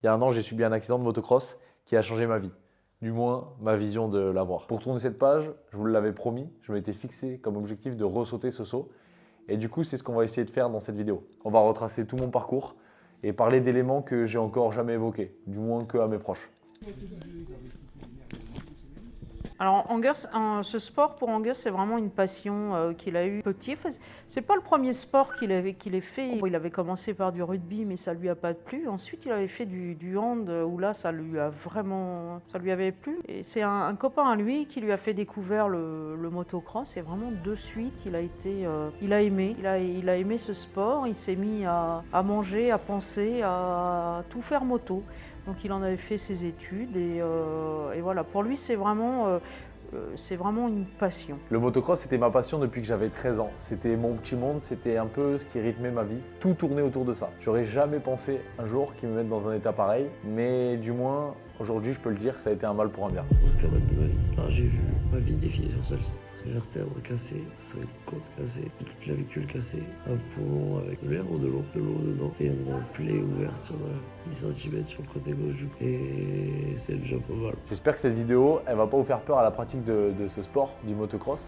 Il y a un an, j'ai subi un accident de motocross qui a changé ma vie. Du moins, ma vision de l'avoir. Pour tourner cette page, je vous l'avais promis, je m'étais fixé comme objectif de ressauter ce saut. Et du coup, c'est ce qu'on va essayer de faire dans cette vidéo. On va retracer tout mon parcours et parler d'éléments que j'ai encore jamais évoqués, du moins que à mes proches. Alors, ce sport pour Angus, c'est vraiment une passion qu'il a eue petit. Enfin, c'est pas le premier sport qu'il ait fait. Il avait commencé par du rugby, mais ça lui a pas plu. Ensuite, il avait fait du hand, où là, ça lui avait plu. Et c'est un copain à lui qui lui a fait découvrir le motocross. Et vraiment, de suite, il a aimé. Il a aimé ce sport. Il s'est mis à manger, à penser, à tout faire moto. Donc il en avait fait ses études et voilà, pour lui c'est vraiment une passion. Le motocross, c'était ma passion depuis que j'avais 13 ans. C'était mon petit monde, c'était un peu ce qui rythmait ma vie. Tout tournait autour de ça. J'aurais jamais pensé un jour qu'ils me mettent dans un état pareil, mais du moins, aujourd'hui, je peux le dire que ça a été un mal pour un bien. Camarade de ma vie. Là, j'ai vu ma vie défiler sur celle-ci. Vertèbre cassée, 5 côtes cassées, une clavicule cassée, un poumon avec de l'air ou de l'eau dedans, et une plaie ouverte sur 10 cm sur le côté gauche du cou. Et c'est déjà pas mal. J'espère que cette vidéo, elle va pas vous faire peur à la pratique de ce sport, du motocross.